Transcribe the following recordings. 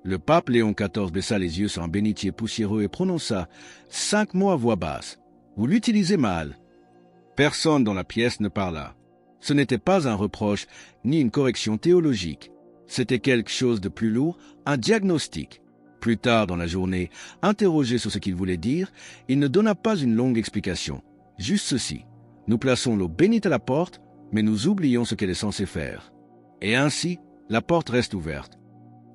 Le pape Léon XIV baissa les yeux sur un bénitier poussiéreux et prononça 5 mots à voix basse. « Vous l'utilisez mal. » Personne dans la pièce ne parla. Ce n'était pas un reproche ni une correction théologique. C'était quelque chose de plus lourd, un diagnostic. Plus tard dans la journée, interrogé sur ce qu'il voulait dire, il ne donna pas une longue explication. Juste ceci. Nous plaçons l'eau bénite à la porte, mais nous oublions ce qu'elle est censée faire. Et ainsi, la porte reste ouverte.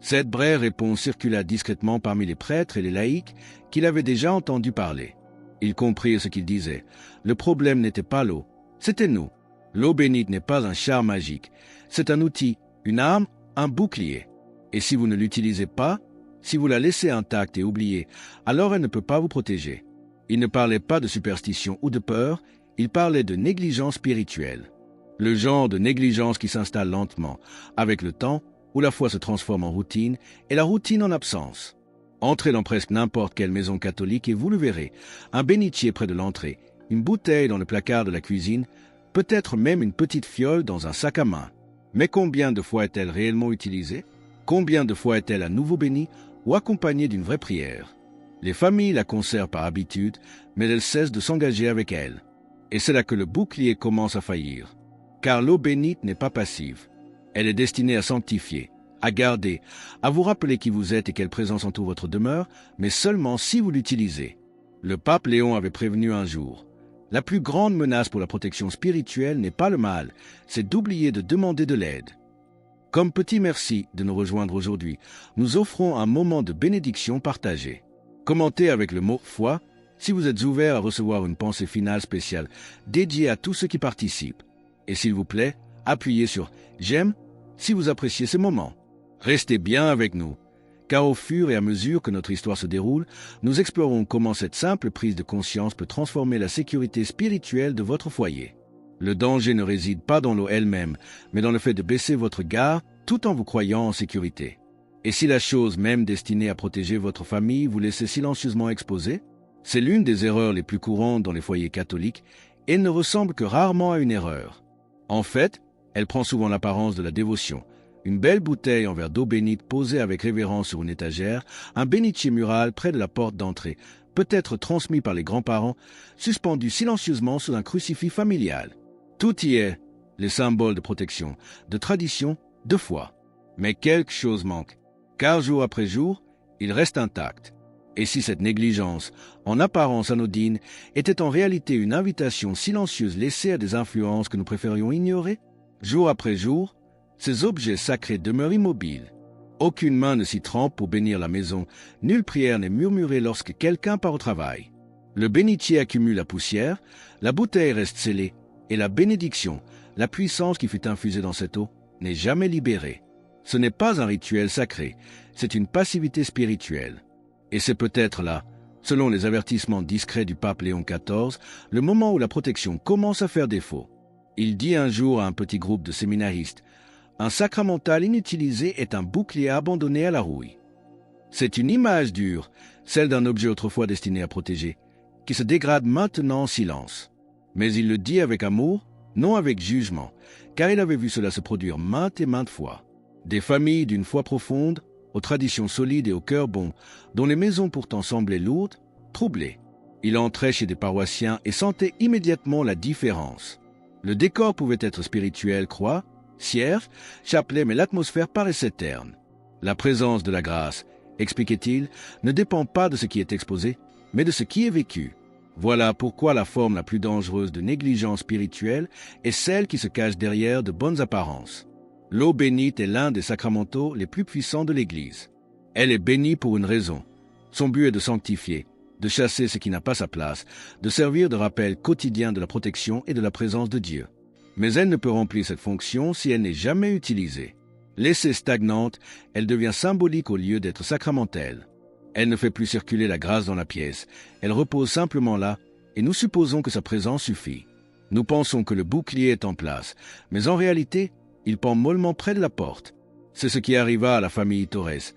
Cette brève réponse circula discrètement parmi les prêtres et les laïcs qu'il avait déjà entendu parler. Ils comprirent ce qu'il disait. Le problème n'était pas l'eau, c'était nous. L'eau bénite n'est pas un char magique. C'est un outil, une arme, un bouclier. Et si vous ne l'utilisez pas, si vous la laissez intacte et oubliée, alors elle ne peut pas vous protéger. Il ne parlait pas de superstition ou de peur, il parlait de négligence spirituelle. Le genre de négligence qui s'installe lentement, avec le temps, où la foi se transforme en routine et la routine en absence. Entrez dans presque n'importe quelle maison catholique et vous le verrez, un bénitier près de l'entrée, une bouteille dans le placard de la cuisine, peut-être même une petite fiole dans un sac à main. Mais combien de fois est-elle réellement utilisée? Combien de fois est-elle à nouveau bénie ou accompagnée d'une vraie prière? Les familles la conservent par habitude, mais elles cessent de s'engager avec elle. Et c'est là que le bouclier commence à faillir. Car l'eau bénite n'est pas passive. Elle est destinée à sanctifier, à garder, à vous rappeler qui vous êtes et quelle présence entoure votre demeure, mais seulement si vous l'utilisez. Le pape Léon avait prévenu un jour. La plus grande menace pour la protection spirituelle n'est pas le mal, c'est d'oublier de demander de l'aide. Comme petit merci de nous rejoindre aujourd'hui, nous offrons un moment de bénédiction partagée. Commentez avec le mot « foi » si vous êtes ouvert à recevoir une pensée finale spéciale dédiée à tous ceux qui participent. Et s'il vous plaît, appuyez sur « j'aime » si vous appréciez ce moment. Restez bien avec nous, car au fur et à mesure que notre histoire se déroule, nous explorons comment cette simple prise de conscience peut transformer la sécurité spirituelle de votre foyer. Le danger ne réside pas dans l'eau elle-même, mais dans le fait de baisser votre garde tout en vous croyant en sécurité. Et si la chose même destinée à protéger votre famille vous laisse silencieusement exposée, c'est l'une des erreurs les plus courantes dans les foyers catholiques et ne ressemble que rarement à une erreur. En fait, elle prend souvent l'apparence de la dévotion. Une belle bouteille en verre d'eau bénite posée avec révérence sur une étagère, un bénitier mural près de la porte d'entrée, peut-être transmis par les grands-parents, suspendu silencieusement sous un crucifix familial. Tout y est, les symboles de protection, de tradition, de foi. Mais quelque chose manque, car jour après jour, il reste intact. Et si cette négligence, en apparence anodine, était en réalité une invitation silencieuse laissée à des influences que nous préférions ignorer? Jour après jour, ces objets sacrés demeurent immobiles. Aucune main ne s'y trempe pour bénir la maison, nulle prière n'est murmurée lorsque quelqu'un part au travail. Le bénitier accumule la poussière, la bouteille reste scellée, et la bénédiction, la puissance qui fut infusée dans cette eau, n'est jamais libérée. Ce n'est pas un rituel sacré, c'est une passivité spirituelle. Et c'est peut-être là, selon les avertissements discrets du pape Léon XIV, le moment où la protection commence à faire défaut. Il dit un jour à un petit groupe de séminaristes, « Un sacramental inutilisé est un bouclier abandonné à la rouille. » C'est une image dure, celle d'un objet autrefois destiné à protéger, qui se dégrade maintenant en silence. Mais il le dit avec amour, non avec jugement, car il avait vu cela se produire maintes et maintes fois. Des familles d'une foi profonde, aux traditions solides et au cœur bon, dont les maisons pourtant semblaient lourdes, troublées. Il entrait chez des paroissiens et sentait immédiatement la différence. Le décor pouvait être spirituel, croix, cierge, chapelet, mais l'atmosphère paraissait terne. La présence de la grâce, expliquait-il, ne dépend pas de ce qui est exposé, mais de ce qui est vécu. Voilà pourquoi la forme la plus dangereuse de négligence spirituelle est celle qui se cache derrière de bonnes apparences. L'eau bénite est l'un des sacramentaux les plus puissants de l'Église. Elle est bénie pour une raison. Son but est de sanctifier, de chasser ce qui n'a pas sa place, de servir de rappel quotidien de la protection et de la présence de Dieu. Mais elle ne peut remplir cette fonction si elle n'est jamais utilisée. Laissée stagnante, elle devient symbolique au lieu d'être sacramentelle. Elle ne fait plus circuler la grâce dans la pièce, elle repose simplement là, et nous supposons que sa présence suffit. Nous pensons que le bouclier est en place, mais en réalité, il pend mollement près de la porte. C'est ce qui arriva à la famille Torres,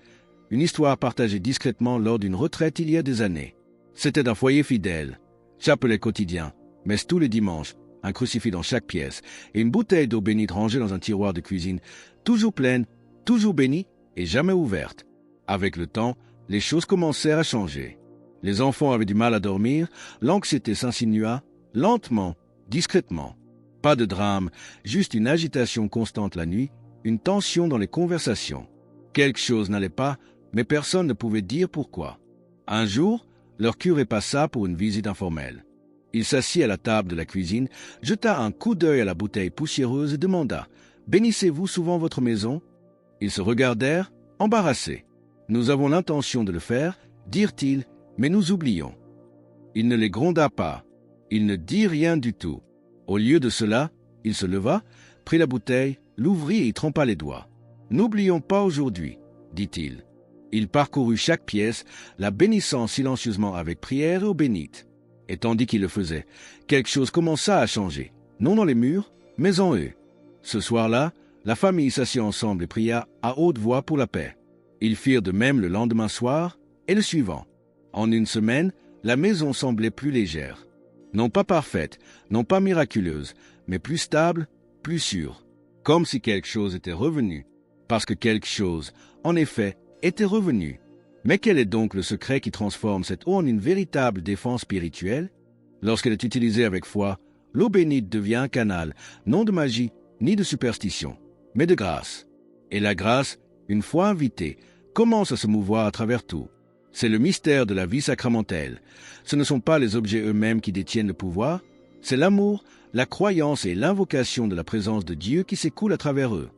une histoire partagée discrètement lors d'une retraite il y a des années. C'était un foyer fidèle, chapelet quotidien, messe tous les dimanches, un crucifix dans chaque pièce, et une bouteille d'eau bénite rangée dans un tiroir de cuisine, toujours pleine, toujours bénie et jamais ouverte. Avec le temps, les choses commencèrent à changer. Les enfants avaient du mal à dormir, l'anxiété s'insinua, lentement, discrètement. Pas de drame, juste une agitation constante la nuit, une tension dans les conversations. Quelque chose n'allait pas, mais personne ne pouvait dire pourquoi. Un jour, leur curé passa pour une visite informelle. Il s'assit à la table de la cuisine, jeta un coup d'œil à la bouteille poussiéreuse et demanda « Bénissez-vous souvent votre maison ?» Ils se regardèrent, embarrassés. « Nous avons l'intention de le faire, dirent-ils, mais nous oublions. » Il ne les gronda pas. Il ne dit rien du tout. Au lieu de cela, il se leva, prit la bouteille, l'ouvrit et y trempa les doigts. « N'oublions pas aujourd'hui, » dit-il. Il parcourut chaque pièce, la bénissant silencieusement avec prière et eau bénite. Et tandis qu'il le faisait, quelque chose commença à changer, non dans les murs, mais en eux. Ce soir-là, la famille s'assit ensemble et pria à haute voix pour la paix. Ils firent de même le lendemain soir et le suivant. En une semaine, la maison semblait plus légère. Non pas parfaite, non pas miraculeuse, mais plus stable, plus sûre. Comme si quelque chose était revenu. Parce que quelque chose, en effet, était revenu. Mais quel est donc le secret qui transforme cette eau en une véritable défense spirituelle? Lorsqu'elle est utilisée avec foi, l'eau bénite devient un canal, non de magie ni de superstition, mais de grâce. Et la grâce, une fois invitée, commence à se mouvoir à travers tout. C'est le mystère de la vie sacramentelle. Ce ne sont pas les objets eux-mêmes qui détiennent le pouvoir, c'est l'amour, la croyance et l'invocation de la présence de Dieu qui s'écoulent à travers eux.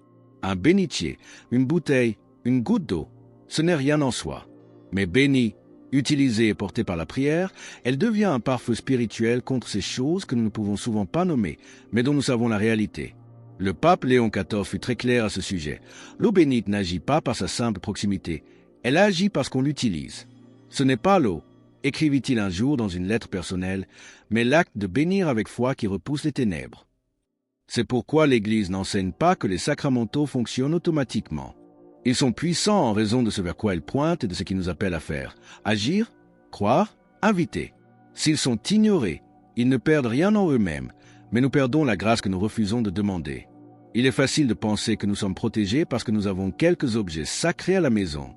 Un bénitier, une bouteille, une goutte d'eau, ce n'est rien en soi. Mais bénie, utilisée et portée par la prière, elle devient un pare-feu spirituel contre ces choses que nous ne pouvons souvent pas nommer, mais dont nous savons la réalité. Le pape Léon XIV fut très clair à ce sujet. L'eau bénite n'agit pas par sa simple proximité, elle agit parce qu'on l'utilise. Ce n'est pas l'eau, écrivit-il un jour dans une lettre personnelle, mais l'acte de bénir avec foi qui repousse les ténèbres. C'est pourquoi l'Église n'enseigne pas que les sacramentaux fonctionnent automatiquement. Ils sont puissants en raison de ce vers quoi ils pointent et de ce qu'ils nous appellent à faire. Agir, croire, inviter. S'ils sont ignorés, ils ne perdent rien en eux-mêmes, mais nous perdons la grâce que nous refusons de demander. Il est facile de penser que nous sommes protégés parce que nous avons quelques objets sacrés à la maison.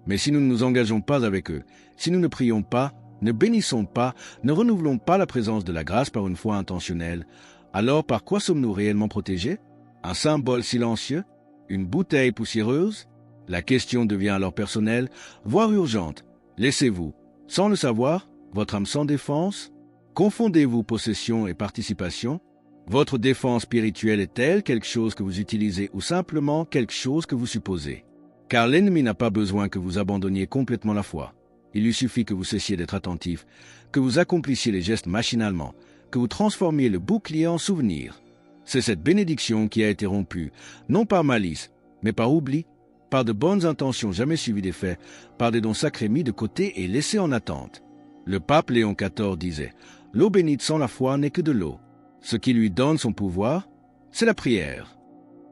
Mais si nous ne nous engageons pas avec eux, si nous ne prions pas, ne bénissons pas, ne renouvelons pas la présence de la grâce par une foi intentionnelle, alors par quoi sommes-nous réellement protégés? Un symbole silencieux? Une bouteille poussiéreuse? La question devient alors personnelle, voire urgente. Laissez-vous, sans le savoir, votre âme sans défense? Confondez-vous possession et participation? Votre défense spirituelle est-elle quelque chose que vous utilisez ou simplement quelque chose que vous supposez? Car l'ennemi n'a pas besoin que vous abandonniez complètement la foi. Il lui suffit que vous cessiez d'être attentif, que vous accomplissiez les gestes machinalement, que vous transformiez le bouclier en souvenir. C'est cette bénédiction qui a été rompue, non par malice, mais par oubli, par de bonnes intentions jamais suivies des faits, par des dons sacrés mis de côté et laissés en attente. Le pape Léon XIV disait « L'eau bénite sans la foi n'est que de l'eau. Ce qui lui donne son pouvoir, c'est la prière. »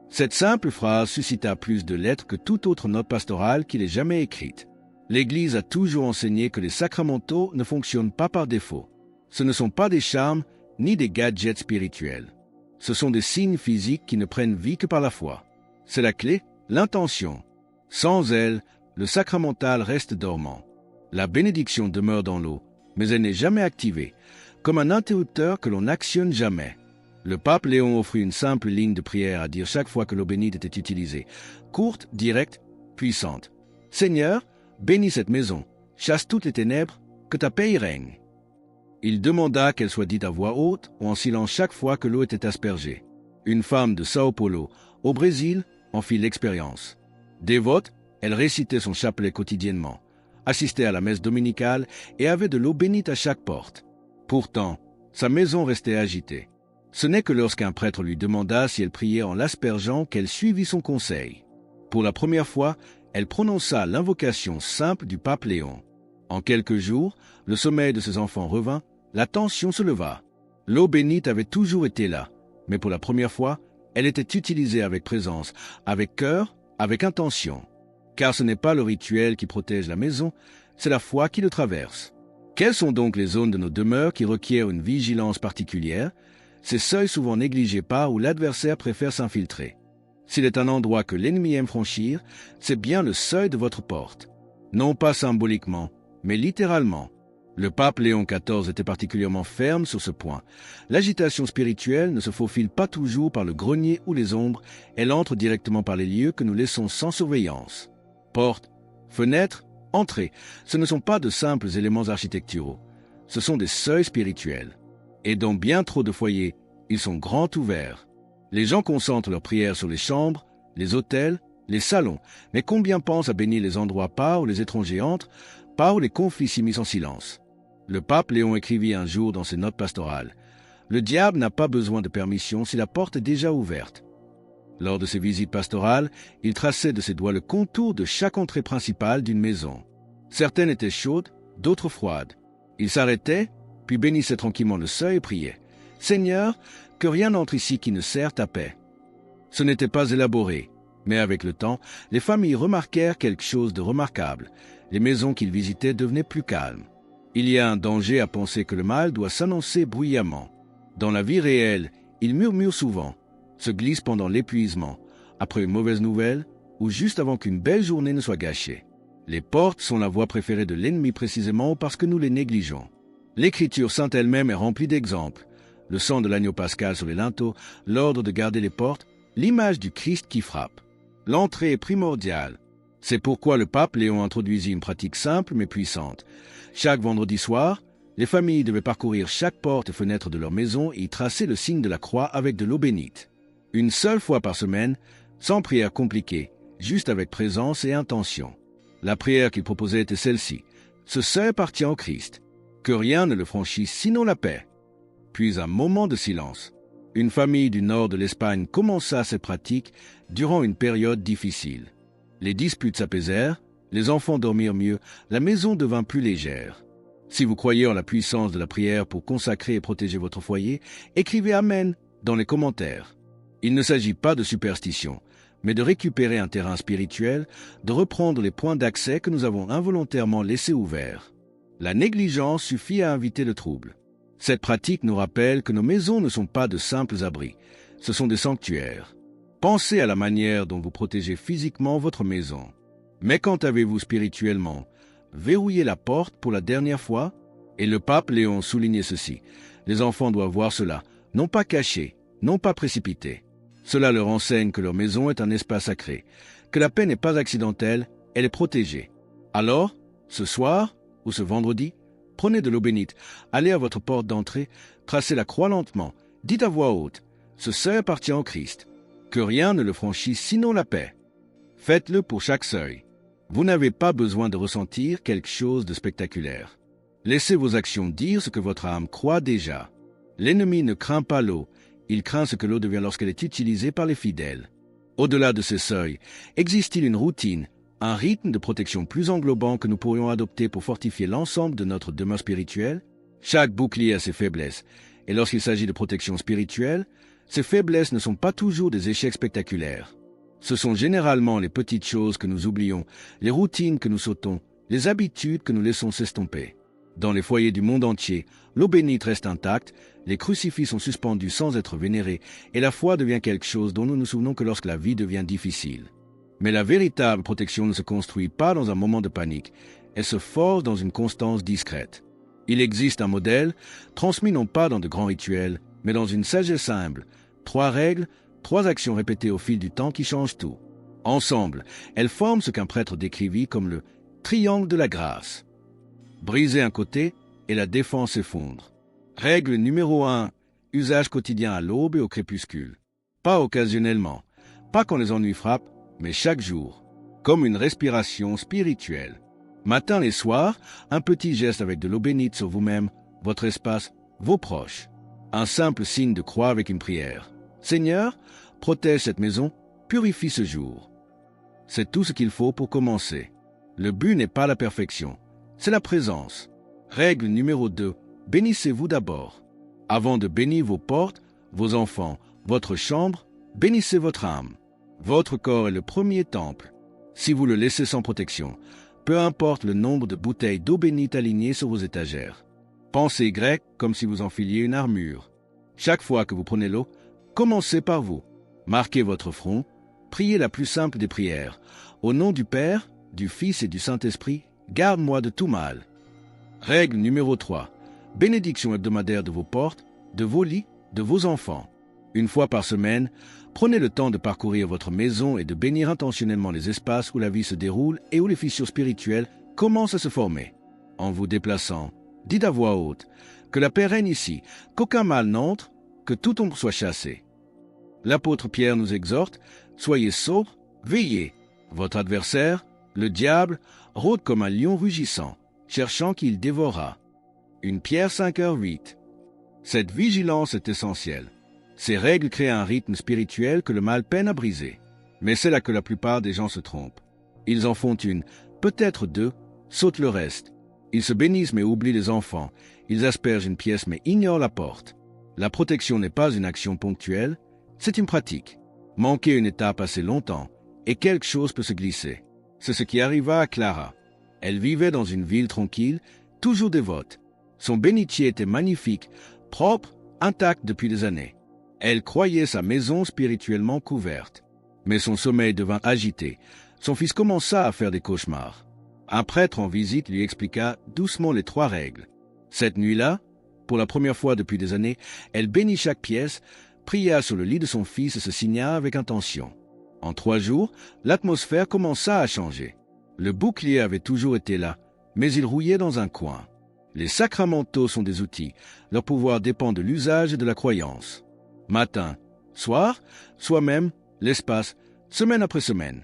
Cette simple phrase suscita plus de lettres que toute autre note pastorale qu'il ait jamais écrite. L'Église a toujours enseigné que les sacramentaux ne fonctionnent pas par défaut. Ce ne sont pas des charmes ni des gadgets spirituels. Ce sont des signes physiques qui ne prennent vie que par la foi. C'est la clé, l'intention. Sans elle, le sacramental reste dormant. La bénédiction demeure dans l'eau, mais elle n'est jamais activée, comme un interrupteur que l'on n'actionne jamais. Le pape Léon offrit une simple ligne de prière à dire chaque fois que l'eau bénite était utilisée, courte, directe, puissante. « Seigneur, bénis cette maison, chasse toutes les ténèbres, que ta paix y règne. » Il demanda qu'elle soit dite à voix haute ou en silence chaque fois que l'eau était aspergée. Une femme de Sao Paulo, au Brésil, en fit l'expérience. Dévote, elle récitait son chapelet quotidiennement, assistait à la messe dominicale et avait de l'eau bénite à chaque porte. Pourtant, sa maison restait agitée. Ce n'est que lorsqu'un prêtre lui demanda si elle priait en l'aspergeant qu'elle suivit son conseil. Pour la première fois, elle prononça l'invocation simple du pape Léon. En quelques jours, le sommeil de ses enfants revint, la tension se leva. L'eau bénite avait toujours été là, mais pour la première fois, elle était utilisée avec présence, avec cœur, avec intention. Car ce n'est pas le rituel qui protège la maison, c'est la foi qui le traverse. Quelles sont donc les zones de nos demeures qui requièrent une vigilance particulière? Ces seuils souvent négligés par où l'adversaire préfère s'infiltrer. S'il est un endroit que l'ennemi aime franchir, c'est bien le seuil de votre porte. non pas symboliquement, mais littéralement. Le pape Léon XIV était particulièrement ferme sur ce point. L'agitation spirituelle ne se faufile pas toujours par le grenier ou les ombres, elle entre directement par les lieux que nous laissons sans surveillance. Portes, fenêtres, entrées, ce ne sont pas de simples éléments architecturaux, ce sont des seuils spirituels. Et dans bien trop de foyers, ils sont grands ouverts. Les gens concentrent leurs prières sur les chambres, les hôtels, les salons, mais combien pensent à bénir les endroits par où les étrangers entrent, par où les conflits s'immiscent en silence? Le pape Léon écrivit un jour dans ses notes pastorales: « Le diable n'a pas besoin de permission si la porte est déjà ouverte. » Lors de ses visites pastorales, il traçait de ses doigts le contour de chaque entrée principale d'une maison. Certaines étaient chaudes, d'autres froides. Il s'arrêtait, puis bénissait tranquillement le seuil et priait: « Seigneur, que rien n'entre ici qui ne sert ta paix. » Ce n'était pas élaboré, mais avec le temps, les familles remarquèrent quelque chose de remarquable. Les maisons qu'ils visitaient devenaient plus calmes. Il y a un danger à penser que le mal doit s'annoncer bruyamment. Dans la vie réelle, il murmure souvent, se glisse pendant l'épuisement, après une mauvaise nouvelle ou juste avant qu'une belle journée ne soit gâchée. Les portes sont la voie préférée de l'ennemi précisément parce que nous les négligeons. L'Écriture sainte elle-même est remplie d'exemples. Le sang de l'agneau pascal sur les linteaux, l'ordre de garder les portes, l'image du Christ qui frappe. L'entrée est primordiale. C'est pourquoi le pape Léon introduisit une pratique simple mais puissante. Chaque vendredi soir, les familles devaient parcourir chaque porte et fenêtre de leur maison et y tracer le signe de la croix avec de l'eau bénite. Une seule fois par semaine, sans prière compliquée, juste avec présence et intention. La prière qu'il proposait était celle-ci: « Ce seuil appartient au Christ, que rien ne le franchisse sinon la paix. » Puis un moment de silence. Une famille du nord de l'Espagne commença cette pratique durant une période difficile. Les disputes s'apaisèrent, les enfants dormirent mieux, la maison devint plus légère. Si vous croyez en la puissance de la prière pour consacrer et protéger votre foyer, écrivez Amen dans les commentaires. Il ne s'agit pas de superstition, mais de récupérer un terrain spirituel, de reprendre les points d'accès que nous avons involontairement laissés ouverts. La négligence suffit à inviter le trouble. Cette pratique nous rappelle que nos maisons ne sont pas de simples abris, ce sont des sanctuaires. Pensez à la manière dont vous protégez physiquement votre maison. Mais quand avez-vous spirituellement verrouillé la porte pour la dernière fois? Et le pape Léon soulignait ceci: les enfants doivent voir cela, non pas caché, non pas précipité. Cela leur enseigne que leur maison est un espace sacré, que la paix n'est pas accidentelle, elle est protégée. Alors, ce soir ou ce vendredi, prenez de l'eau bénite, allez à votre porte d'entrée, tracez la croix lentement, dites à voix haute: ce seuil appartient au Christ, que rien ne le franchisse sinon la paix. Faites-le pour chaque seuil. Vous n'avez pas besoin de ressentir quelque chose de spectaculaire. Laissez vos actions dire ce que votre âme croit déjà. L'ennemi ne craint pas l'eau, il craint ce que l'eau devient lorsqu'elle est utilisée par les fidèles. Au-delà de ces seuils, existe-t-il une routine, un rythme de protection plus englobant que nous pourrions adopter pour fortifier l'ensemble de notre demeure spirituelle? Chaque bouclier a ses faiblesses, et lorsqu'il s'agit de protection spirituelle, ces faiblesses ne sont pas toujours des échecs spectaculaires. Ce sont généralement les petites choses que nous oublions, les routines que nous sautons, les habitudes que nous laissons s'estomper. Dans les foyers du monde entier, l'eau bénite reste intacte, les crucifix sont suspendus sans être vénérés, et la foi devient quelque chose dont nous nous souvenons que lorsque la vie devient difficile. Mais la véritable protection ne se construit pas dans un moment de panique, elle se forge dans une constance discrète. Il existe un modèle, transmis non pas dans de grands rituels, mais dans une sagesse humble, 3 règles, 3 actions répétées au fil du temps qui changent tout. Ensemble, elles forment ce qu'un prêtre décrivit comme le triangle de la grâce. Briser un côté et la défense s'effondre. Règle numéro 1, usage quotidien à l'aube et au crépuscule. Pas occasionnellement, pas quand les ennuis frappent, mais chaque jour, comme une respiration spirituelle. Matin et soir, un petit geste avec de l'eau bénite sur vous-même, votre espace, vos proches. Un simple signe de croix avec une prière. Seigneur, protège cette maison, purifie ce jour. C'est tout ce qu'il faut pour commencer. Le but n'est pas la perfection, c'est la présence. Règle numéro 2, bénissez-vous d'abord. Avant de bénir vos portes, vos enfants, votre chambre, bénissez votre âme. Votre corps est le premier temple. Si vous le laissez sans protection, peu importe le nombre de bouteilles d'eau bénite alignées sur vos étagères. Pensez grec comme si vous enfiliez une armure. Chaque fois que vous prenez l'eau, commencez par vous. Marquez votre front, priez la plus simple des prières. Au nom du Père, du Fils et du Saint-Esprit, garde-moi de tout mal. Règle numéro 3. Bénédiction hebdomadaire de vos portes, de vos lits, de vos enfants. Une fois par semaine, prenez le temps de parcourir votre maison et de bénir intentionnellement les espaces où la vie se déroule et où les fissures spirituelles commencent à se former. En vous déplaçant, dites à voix haute que la paix règne ici, qu'aucun mal n'entre, que toute ombre soit chassée. L'apôtre Pierre nous exhorte, soyez sobres, veillez. Votre adversaire, le diable, rôde comme un lion rugissant, cherchant qui il dévorera. 1 Pierre 5h8. Cette vigilance est essentielle. Ces règles créent un rythme spirituel que le mal peine à briser. Mais c'est là que la plupart des gens se trompent. Ils en font une, peut-être deux, sautent le reste. Ils se bénissent mais oublient les enfants. Ils aspergent une pièce mais ignorent la porte. La protection n'est pas une action ponctuelle, c'est une pratique. Manquer une étape assez longtemps, et quelque chose peut se glisser. C'est ce qui arriva à Clara. Elle vivait dans une ville tranquille, toujours dévote. Son bénitier était magnifique, propre, intact depuis des années. Elle croyait sa maison spirituellement couverte. Mais son sommeil devint agité. Son fils commença à faire des cauchemars. Un prêtre en visite lui expliqua doucement les 3 règles. Cette nuit-là, pour la première fois depuis des années, elle bénit chaque pièce, pria sur le lit de son fils et se signa avec intention. En 3 jours, l'atmosphère commença à changer. Le bouclier avait toujours été là, mais il rouillait dans un coin. Les sacramentaux sont des outils. Leur pouvoir dépend de l'usage et de la croyance. Matin, soir, soi-même, l'espace, semaine après semaine.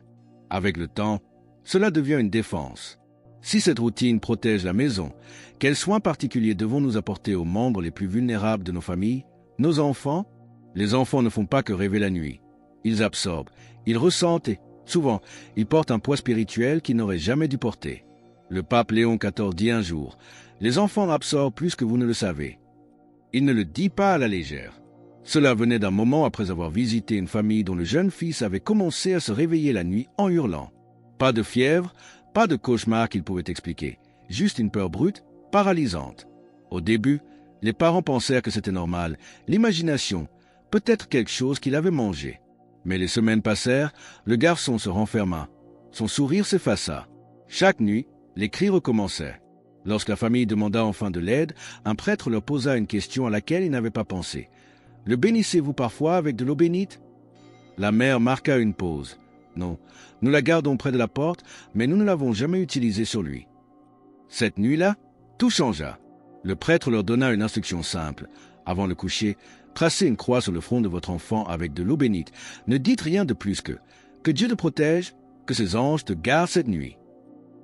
Avec le temps, cela devient une défense. Si cette routine protège la maison, quels soins particuliers devons-nous apporter aux membres les plus vulnérables de nos familles, nos enfants? Les enfants ne font pas que rêver la nuit. Ils absorbent, ils ressentent et, souvent, ils portent un poids spirituel qu'ils n'auraient jamais dû porter. Le pape Léon XIV dit un jour, « Les enfants absorbent plus que vous ne le savez. » Il ne le dit pas à la légère. Cela venait d'un moment après avoir visité une famille dont le jeune fils avait commencé à se réveiller la nuit en hurlant. Pas de fièvre, pas de cauchemar qu'il pouvait expliquer, juste une peur brute, paralysante. Au début, les parents pensèrent que c'était normal, l'imagination, peut-être quelque chose qu'il avait mangé. Mais les semaines passèrent, le garçon se renferma. Son sourire s'effaça. Chaque nuit, les cris recommençaient. Lorsque la famille demanda enfin de l'aide, un prêtre leur posa une question à laquelle ils n'avaient pas pensé. « Le bénissez-vous parfois avec de l'eau bénite ?» La mère marqua une pause. « Non, nous la gardons près de la porte, mais nous ne l'avons jamais utilisée sur lui. » Cette nuit-là, tout changea. Le prêtre leur donna une instruction simple. Avant le coucher, tracez une croix sur le front de votre enfant avec de l'eau bénite. Ne dites rien de plus que Dieu te protège, que ses anges te gardent cette nuit.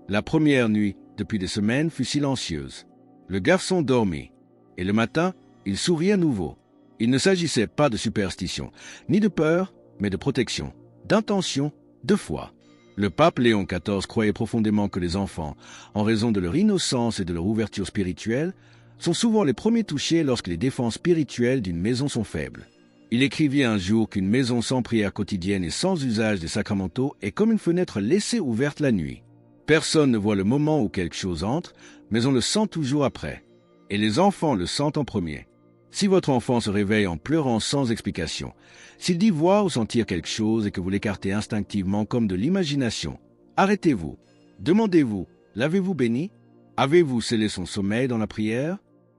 La première nuit, depuis des semaines, fut silencieuse. Le garçon dormit, et le matin, il sourit à nouveau. Il ne s'agissait pas de superstition, ni de peur, mais de protection, d'intention, de foi. Le pape Léon XIV croyait profondément que les enfants, en raison de leur innocence et de leur ouverture spirituelle, sont souvent les premiers touchés lorsque les défenses spirituelles d'une maison sont faibles. Il écrivit un jour qu'une maison sans prière quotidienne et sans usage des sacramentaux est comme une fenêtre laissée ouverte la nuit. Personne ne voit le moment où quelque chose entre, mais on le sent toujours après. Et les enfants le sentent en premier. Si votre enfant se réveille en pleurant sans explication, s'il dit voir ou sentir quelque chose et que vous l'écartez instinctivement comme de l'imagination, arrêtez-vous. Demandez-vous, l'avez-vous béni? Avez-vous scellé son sommeil dans la prière?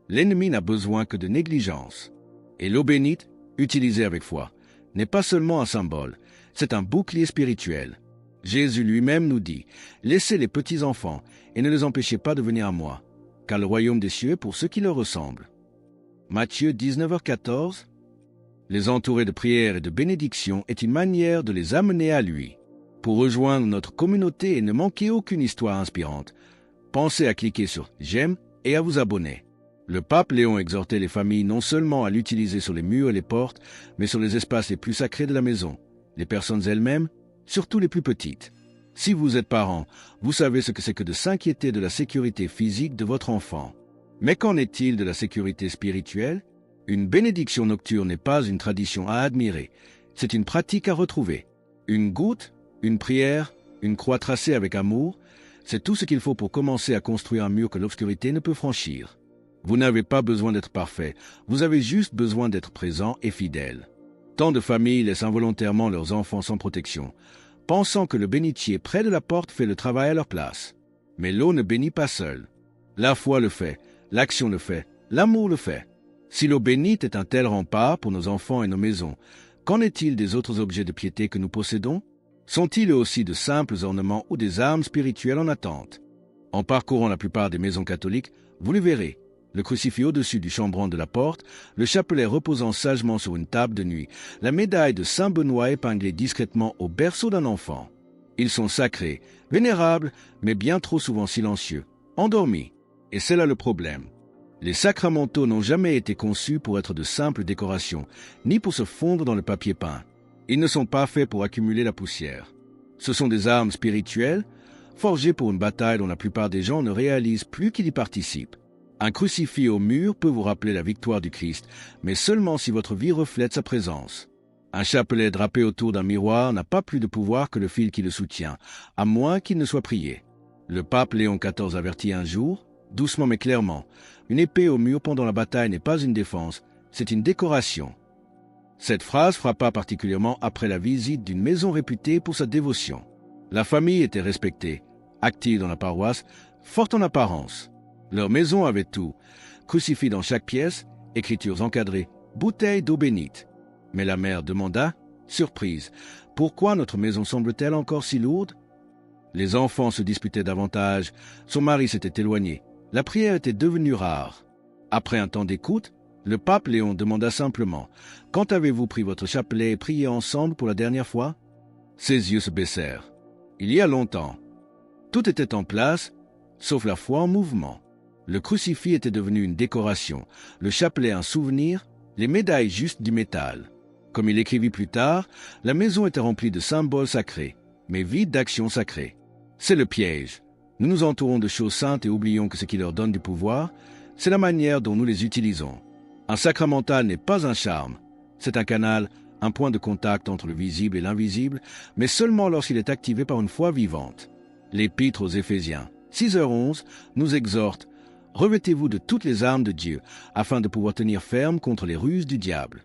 L'ennemi n'a besoin que de négligence. Et l'eau bénite, utilisée avec foi, n'est pas seulement un symbole, c'est un bouclier spirituel. Jésus lui-même nous dit, « Laissez les petits-enfants et ne les empêchez pas de venir à moi, car le royaume des cieux est pour ceux qui leur ressemblent. » Matthieu 19h14. Les entourer de prières et de bénédictions est une manière de les amener à lui. Pour rejoindre notre communauté et ne manquer aucune histoire inspirante, pensez à cliquer sur « J'aime » et à vous abonner. Le pape Léon exhortait les familles non seulement à l'utiliser sur les murs et les portes, mais sur les espaces les plus sacrés de la maison, les personnes elles-mêmes, surtout les plus petites. Si vous êtes parent, vous savez ce que c'est que de s'inquiéter de la sécurité physique de votre enfant. Mais qu'en est-il de la sécurité spirituelle? Une bénédiction nocturne n'est pas une tradition à admirer, c'est une pratique à retrouver. Une goutte, une prière, une croix tracée avec amour, c'est tout ce qu'il faut pour commencer à construire un mur que l'obscurité ne peut franchir. Vous n'avez pas besoin d'être parfait, vous avez juste besoin d'être présent et fidèle. Tant de familles laissent involontairement leurs enfants sans protection. pensant que le bénitier près de la porte fait le travail à leur place. Mais l'eau ne bénit pas seule. La foi le fait, l'action le fait, l'amour le fait. Si l'eau bénite est un tel rempart pour nos enfants et nos maisons, qu'en est-il des autres objets de piété que nous possédons? Sont-ils eux aussi de simples ornements ou des armes spirituelles en attente? En parcourant la plupart des maisons catholiques, vous le verrez, le crucifix au-dessus du chambranle de la porte, le chapelet reposant sagement sur une table de nuit, la médaille de Saint Benoît épinglée discrètement au berceau d'un enfant. Ils sont sacrés, vénérables, mais bien trop souvent silencieux, endormis. Et c'est là le problème. Les sacramentaux n'ont jamais été conçus pour être de simples décorations, ni pour se fondre dans le papier peint. Ils ne sont pas faits pour accumuler la poussière. Ce sont des armes spirituelles, forgées pour une bataille dont la plupart des gens ne réalisent plus qu'ils y participent. Un crucifix au mur peut vous rappeler la victoire du Christ, mais seulement si votre vie reflète sa présence. Un chapelet drapé autour d'un miroir n'a pas plus de pouvoir que le fil qui le soutient, à moins qu'il ne soit prié. Le pape Léon XIV avertit un jour, doucement mais clairement, une épée au mur pendant la bataille n'est pas une défense, c'est une décoration. Cette phrase frappa particulièrement après la visite d'une maison réputée pour sa dévotion. La famille était respectée, active dans la paroisse, forte en apparence. Leur maison avait tout, crucifix dans chaque pièce, écritures encadrées, bouteilles d'eau bénite. Mais la mère demanda, surprise, « Pourquoi notre maison semble-t-elle encore si lourde ?» Les enfants se disputaient davantage, son mari s'était éloigné, la prière était devenue rare. Après un temps d'écoute, le pape Léon demanda simplement, « Quand avez-vous pris votre chapelet et prié ensemble pour la dernière fois ?» Ses yeux se baissèrent. Il y a longtemps. Tout était en place, sauf la foi en mouvement. Le crucifix était devenu une décoration, le chapelet un souvenir, les médailles juste du métal. Comme il écrivit plus tard, la maison était remplie de symboles sacrés, mais vide d'action sacrée. C'est le piège. Nous nous entourons de choses saintes et oublions que ce qui leur donne du pouvoir, c'est la manière dont nous les utilisons. Un sacramental n'est pas un charme. C'est un canal, un point de contact entre le visible et l'invisible, mais seulement lorsqu'il est activé par une foi vivante. L'Épître aux Éphésiens, 6h11, nous exhorte « Revêtez-vous de toutes les armes de Dieu, afin de pouvoir tenir ferme contre les ruses du diable. »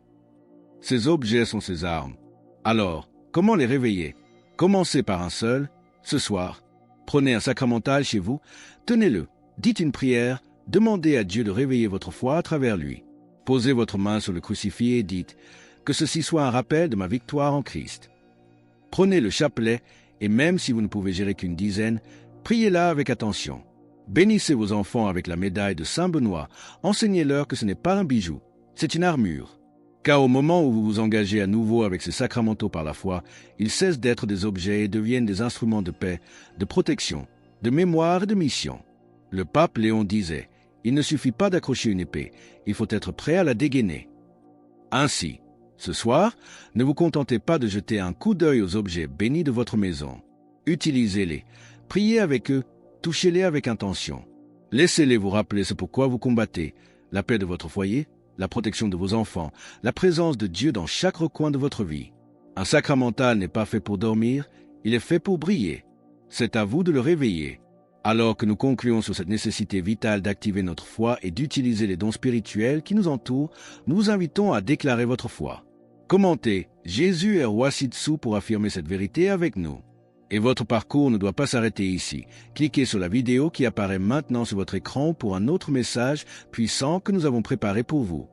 Ces objets sont ces armes. Alors, comment les réveiller? Commencez par un seul, ce soir. Prenez un sacramental chez vous, tenez-le, dites une prière, demandez à Dieu de réveiller votre foi à travers lui. Posez votre main sur le crucifix et dites « Que ceci soit un rappel de ma victoire en Christ. » Prenez le chapelet et même si vous ne pouvez gérer qu'une dizaine, priez-la avec attention. Bénissez vos enfants avec la médaille de Saint Benoît, enseignez-leur que ce n'est pas un bijou, c'est une armure. Car au moment où vous vous engagez à nouveau avec ces sacramentaux par la foi, ils cessent d'être des objets et deviennent des instruments de paix, de protection, de mémoire et de mission. Le pape Léon disait, il ne suffit pas d'accrocher une épée, il faut être prêt à la dégainer. Ainsi, ce soir, ne vous contentez pas de jeter un coup d'œil aux objets bénis de votre maison. Utilisez-les, priez avec eux, touchez-les avec intention. Laissez-les vous rappeler ce pourquoi vous combattez, la paix de votre foyer, la protection de vos enfants, la présence de Dieu dans chaque recoin de votre vie. Un sacramental n'est pas fait pour dormir, il est fait pour briller. C'est à vous de le réveiller. Alors que nous concluons sur cette nécessité vitale d'activer notre foi et d'utiliser les dons spirituels qui nous entourent, nous vous invitons à déclarer votre foi. Commentez « Jésus est roi ci-dessous » pour affirmer cette vérité avec nous. Et votre parcours ne doit pas s'arrêter ici. Cliquez sur la vidéo qui apparaît maintenant sur votre écran pour un autre message puissant que nous avons préparé pour vous.